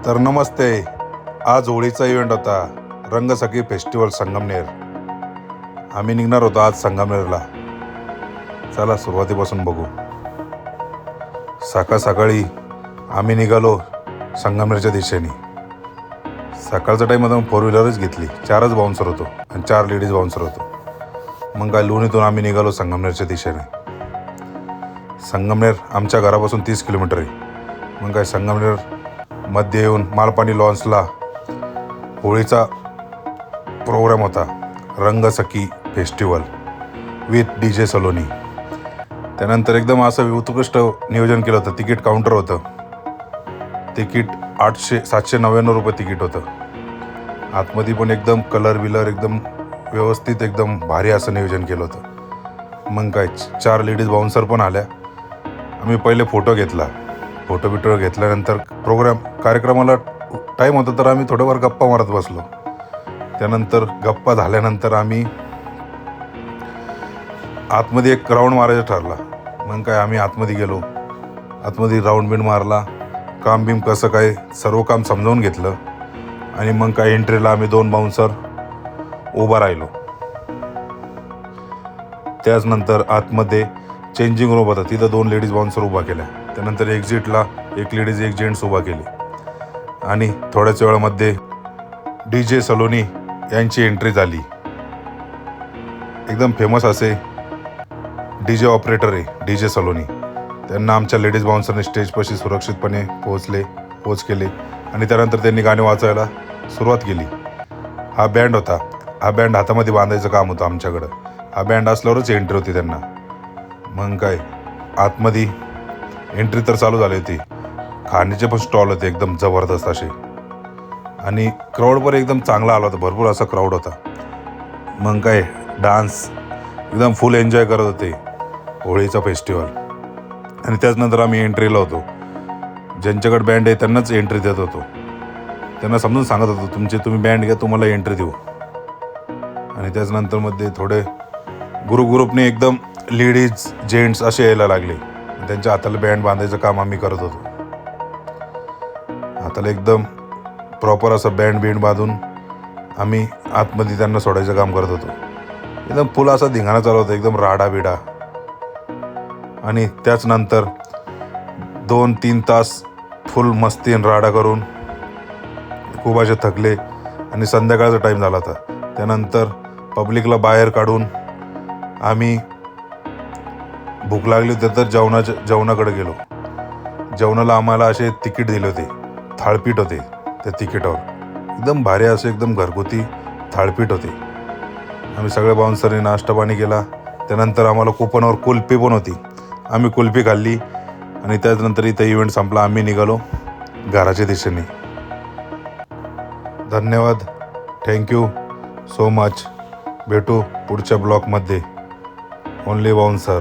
तर नमस्ते. आज होळीचा इव्हेंट होता, रंगसखी फेस्टिवल संगमनेर. आम्ही निघणार होतो आज संगमनेरला. चला सुरुवातीपासून बघू. सकाळी आम्ही निघालो संगमनेरच्या दिशेने. सकाळचा टाईम होता, फोर व्हीलरच घेतली. 4च बाउन्सर होतो आणि 4 लेडीज बाउन्सर होतो. मग काय लोणीतून आम्ही निघालो संगमनेरच्या दिशेने. संगमनेर आमच्या घरापासून 30 किलोमीटर आहे. मग काय संगमनेर मध्ये येऊन मालपाणी लॉन्सला होळीचा प्रोग्राम होता, रंगसखी फेस्टिवल विथ DJ सलोनी. त्यानंतर एकदम असं उत्कृष्ट नियोजन केलं होतं. तिकीट काउंटर होतं. तिकीट 799 रुपये तिकीट होतं. आतमध्ये पण एकदम कलर एकदम व्यवस्थित, एकदम भारी असं नियोजन केलं होतं. मग काय 4 लेडीज बाउन्सर पण आल्या. आम्ही पहिले फोटो घेतल्यानंतर कार्यक्रमाला टाईम होता, तर आम्ही थोडंफार गप्पा मारत बसलो. त्यानंतर गप्पा झाल्यानंतर आम्ही आतमध्ये एक राऊंड मारायचा ठरला. मग काय आम्ही आतमध्ये गेलो. आतमध्ये राऊंड बिंड मारला. काम बिम कसं काय सर्व काम समजावून घेतलं. आणि मग काय एंट्रीला आम्ही 2 बाउन्सर उभा राहिलो. त्याचनंतर आतमध्ये चेंजिंग रूम होता, तिथं 2 लेडीज बाउन्सर उभा केल्या. त्यानंतर एक्झिटला 1 लेडीज 1 जेंट्स उभा केली. आणि थोड्याच वेळामध्ये DJ सलोनी यांची एंट्री झाली. एकदम फेमस असे DJ ऑपरेटर आहे DJ सलोनी. त्यांना आमच्या लेडीज बाउन्सरने स्टेजपाशी सुरक्षितपणे पोच केले. आणि त्यानंतर त्यांनी गाणे वाचायला सुरुवात केली. हा बँड होता. हा बँड हातामध्ये बांधायचं काम होतं आमच्याकडं. हा बँड असल्यावरच एंट्री होती त्यांना. मग काय आतमध्ये एंट्री तर चालू झाली होती. खाण्याचे पण स्टॉल होते एकदम जबरदस्त असे. आणि क्राऊड पण एकदम चांगला आला होता. भरपूर असा क्राऊड होता. मग काय डान्स एकदम फुल एन्जॉय करत होते होळीचा फेस्टिवल. आणि त्याचनंतर आम्ही एंट्रीला होतो. ज्यांच्याकडे बँड आहे त्यांनाच एंट्री देत होतो. त्यांना समजून सांगत होतो, तुम्ही बँड घ्या, तुम्हाला एंट्री देऊ. आणि त्याचनंतर मध्ये थोडे ग्रुपने एकदम लेडीज जेंट्स असे यायला लागले. त्यांच्या हाताला बँड बांधायचं काम आम्ही करत होतो. हाताला एकदम प्रॉपर असं बँड बांधून आम्ही आतमध्ये त्यांना सोडायचं काम करत होतो. एकदम फुल असा धिंगाणा चालू होता, एकदम राडा. आणि त्याचनंतर 2-3 तास फुल मस्ती आणि राडा करून खूप असे थकले. आणि संध्याकाळचा टाईम झाला होता. त्यानंतर पब्लिकला बाहेर काढून आम्ही भूक लागली होती, तर जेवणाकडे गेलो. जेवणाला आम्हाला असे तिकीट दिले होते, थाळपीठ होते त्या तिकीटावर. एकदम भारी असे एकदम घरगुती थाळपीठ होते. आम्ही सगळ्या बाउन्सरने नाश्ता पाणी केला. त्यानंतर आम्हाला कुपनवर कुल्फी पण होती. आम्ही कुल्फी खाल्ली. आणि त्यानंतर इथं इव्हेंट संपला. आम्ही निघालो घराच्या दिशेने. धन्यवाद. Thank you so much. भेटू पुढच्या ब्लॉगमध्ये. Only bouncer.